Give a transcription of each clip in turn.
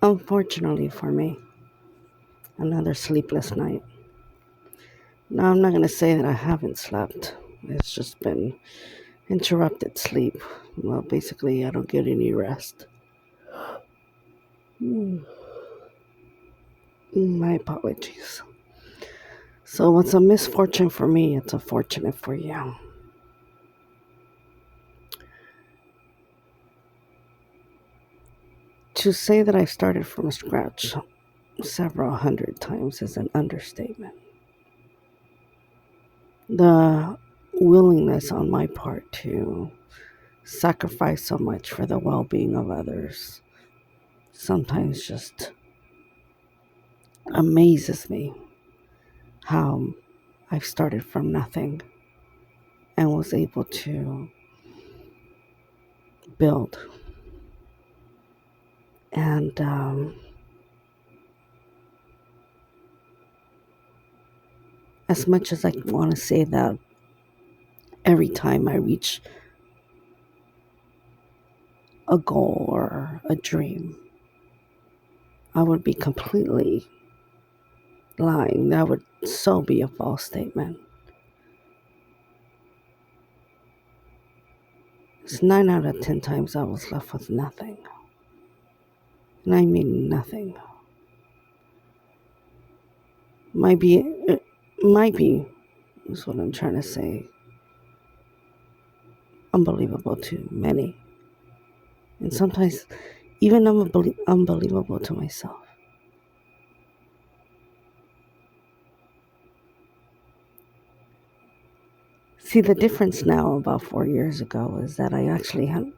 Unfortunately for me, another sleepless night. Now, I'm not going to say that I haven't slept. It's just been interrupted sleep. Well, basically, I don't get any rest. Mm, My apologies. So, what's a misfortune for me, it's a fortunate for you. To say that I started from scratch several hundred times is an understatement. The willingness on my part to sacrifice so much for the well being of others sometimes just amazes me how I've started from nothing and was able to build. And as much as I want to say that every time I reach a goal or a dream, I would be completely lying. That would so be a false statement. It's 9 out of 10 times I was left with nothing. And I mean nothing. Might be, is what I'm trying to say, unbelievable to many. And sometimes even unbelievable to myself. See, the difference now about 4 years ago is that I actually had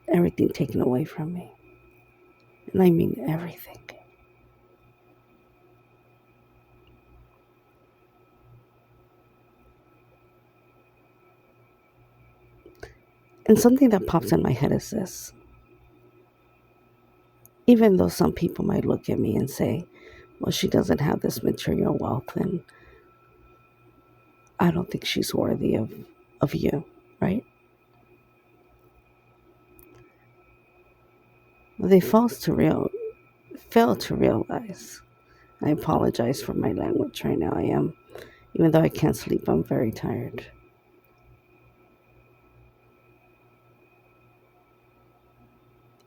everything taken away from me. And I mean everything. And something that pops in my head is this. Even though some people might look at me and say, well, she doesn't have this material wealth and I don't think she's worthy of you, right? Well, they fail to realize. I apologize for my language right now. Even though I can't sleep, I'm very tired.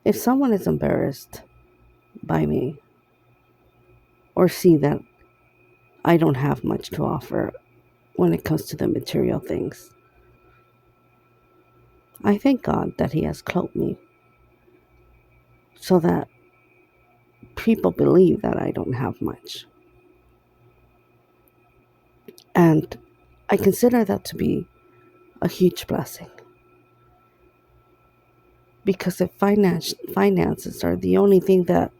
If someone is embarrassed by me or see that I don't have much to offer when it comes to the material things, I thank God that He has cloaked me so that people believe that I don't have much. And I consider that to be a huge blessing. Because if finances are the only thing that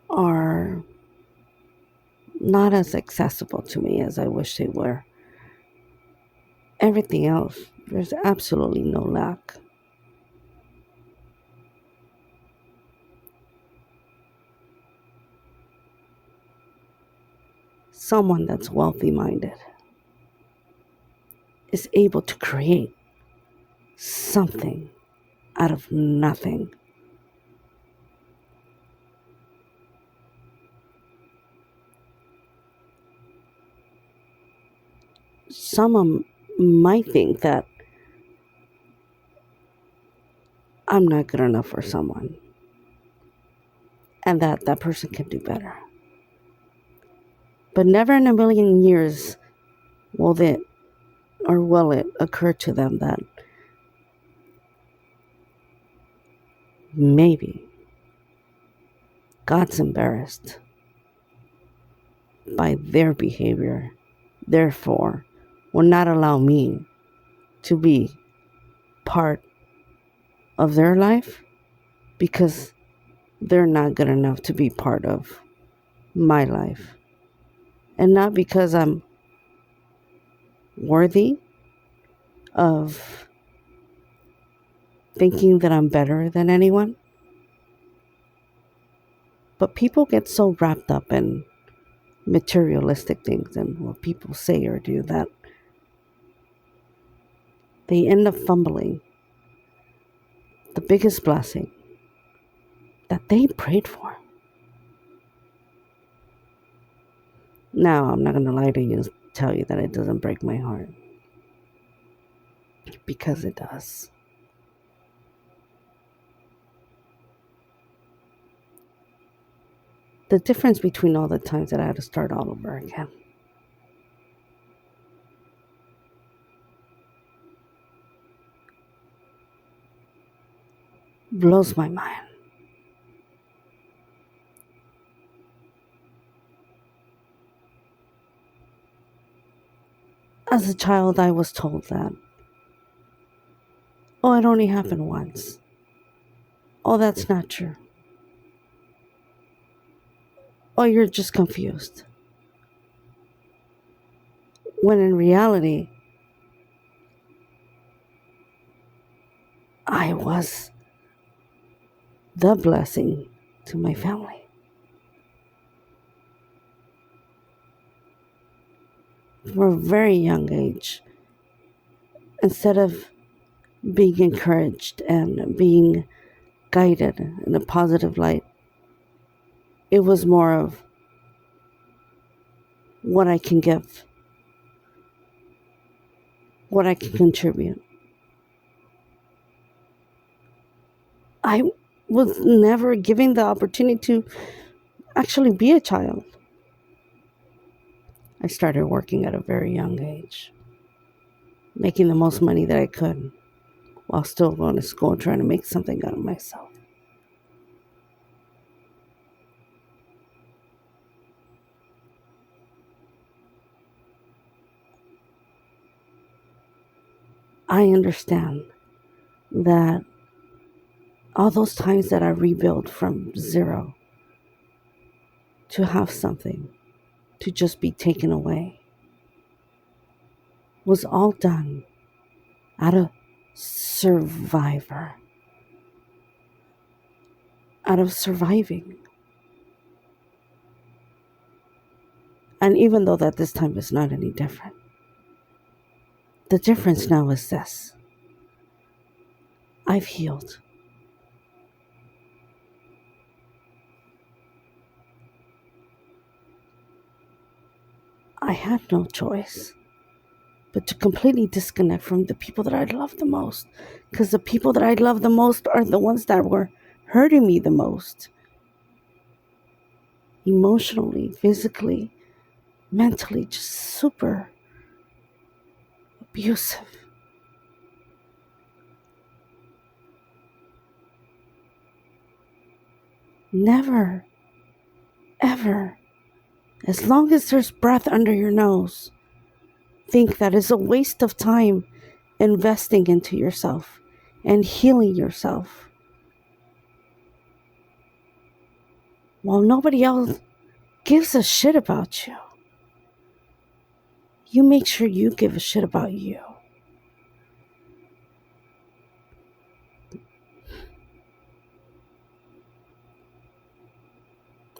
are not as accessible to me as I wish they were, everything else, there's absolutely no lack. Someone that's wealthy minded is able to create something out of nothing. Someone might think that I'm not good enough for someone and that that person can do better. But never in a million years will it occur to them that maybe God's embarrassed by their behavior, therefore will not allow me to be part of their life because they're not good enough to be part of my life. And not because I'm worthy of thinking that I'm better than anyone, but people get so wrapped up in materialistic things and what people say or do that they end up fumbling the biggest blessing that they prayed for. Now, I'm not going to lie to you and tell you that it doesn't break my heart, because it does. The difference between all the times that I had to start all over again. Blows my mind. As a child, I was told that, oh, it only happened once. Oh, that's not true. Oh, you're just confused. When in reality, I was the blessing to my family. From a very young age, instead of being encouraged and being guided in a positive light, it was more of what I can give, what I can contribute. I was never given the opportunity to actually be a child. I started working at a very young age, making the most money that I could while still going to school and trying to make something out of myself. I understand that all those times that I rebuilt from zero to have something to just be taken away was all done out of survivor, out of surviving. And even though that this time is not any different, the difference now is this: I've healed. I had no choice but to completely disconnect from the people that I love the most, because the people that I love the most are the ones that were hurting me the most. Emotionally, physically, mentally, just super abusive. Never, ever, as long as there's breath under your nose, think that it's a waste of time investing into yourself and healing yourself while nobody else gives a shit about you. You make sure you give a shit about you.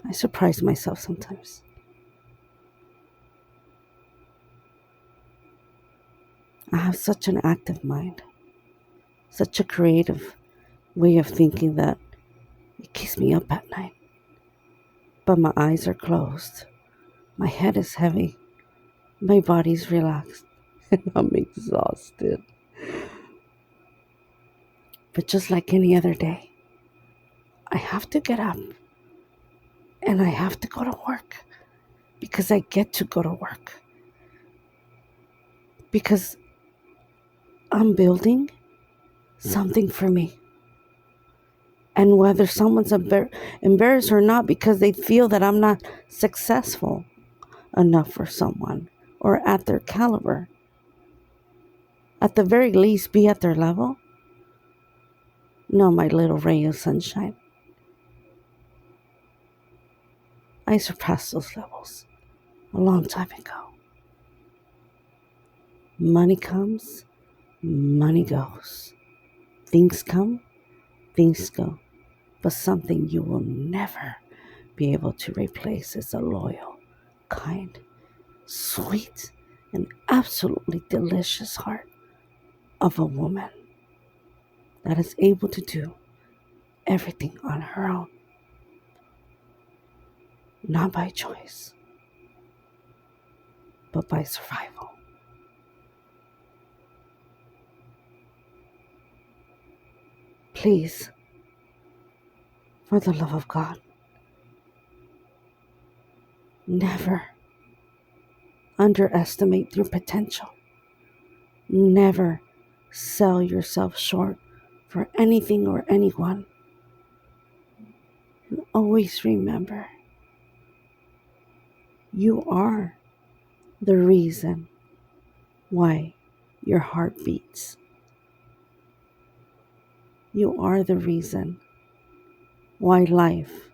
I surprise myself sometimes. I have such an active mind, such a creative way of thinking that it keeps me up at night. But my eyes are closed, my head is heavy, my body's relaxed, and I'm exhausted. But just like any other day, I have to get up and I have to go to work, because I get to go to work, because I'm building something for me. And whether someone's embarrassed or not because they feel that I'm not successful enough for someone or at their caliber, at the very least be at their level. No, my little ray of sunshine, I surpassed those levels a long time ago. Money comes, money goes. Things come, things go. But something you will never be able to replace is a loyal, kind, sweet, and absolutely delicious heart of a woman that is able to do everything on her own, not by choice, but by survival. Please, for the love of God, never underestimate your potential. Never sell yourself short for anything or anyone. And always remember, you are the reason why your heart beats. You are the reason why life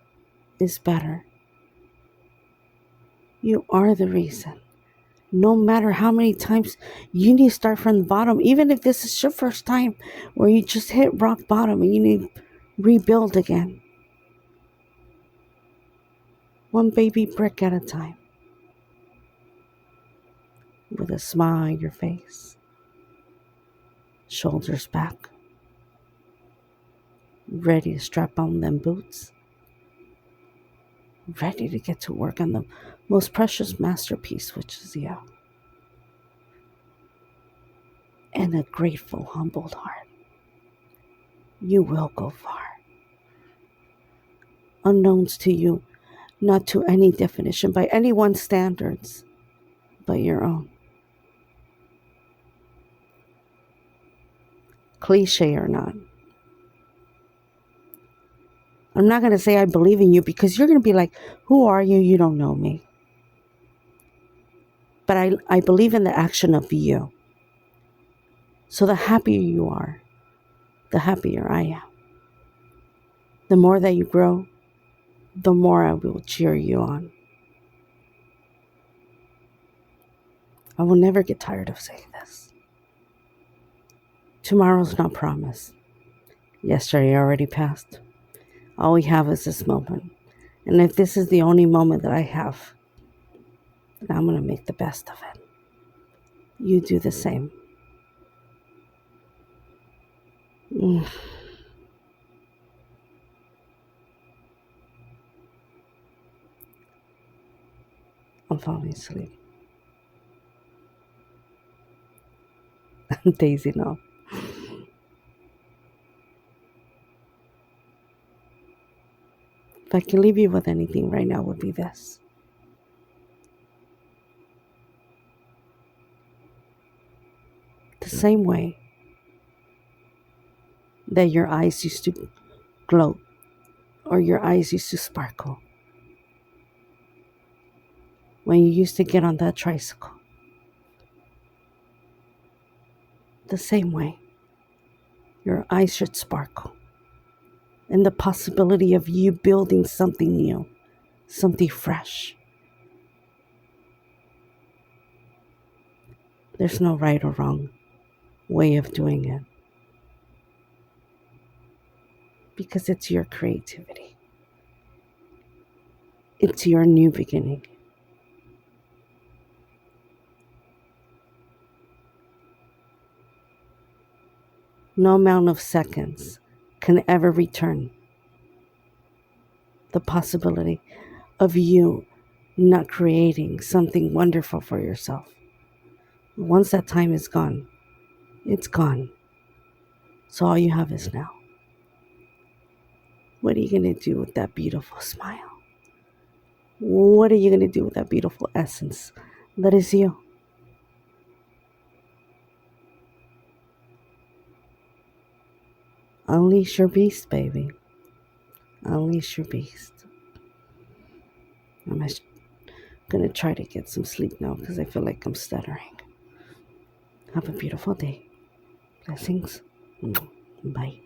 is better. You are the reason. No matter how many times you need to start from the bottom, even if this is your first time where you just hit rock bottom and you need to rebuild again. One baby brick at a time. With a smile on your face. Shoulders back. Ready to strap on them boots. Ready to get to work on the most precious masterpiece, which is you. And a grateful, humbled heart. You will go far. Unknowns to you, not to any definition, by anyone's standards, but your own. Cliche or not. I'm not going to say I believe in you because you're going to be like, who are you? You don't know me. But I believe in the action of you. So the happier you are, the happier I am. The more that you grow, the more I will cheer you on. I will never get tired of saying this. Tomorrow's not promised. Yesterday already passed. All we have is this moment. And if this is the only moment that I have, then I'm going to make the best of it. You do the same. I'm falling asleep. Daisy, no. If I can leave you with anything right now, it would be this. The same way that your eyes used to glow or your eyes used to sparkle when you used to get on that tricycle. The same way your eyes should sparkle and the possibility of you building something new, something fresh. There's no right or wrong way of doing it because it's your creativity. It's your new beginning. No amount of seconds can ever return the possibility of you not creating something wonderful for yourself. Once that time is gone, it's gone. So all you have is now. What are you going to do with that beautiful smile? What are you going to do with that beautiful essence that is you? Unleash your beast, baby. Unleash your beast. I'm going to try to get some sleep now because I feel like I'm stuttering. Have a beautiful day. Blessings. Bye.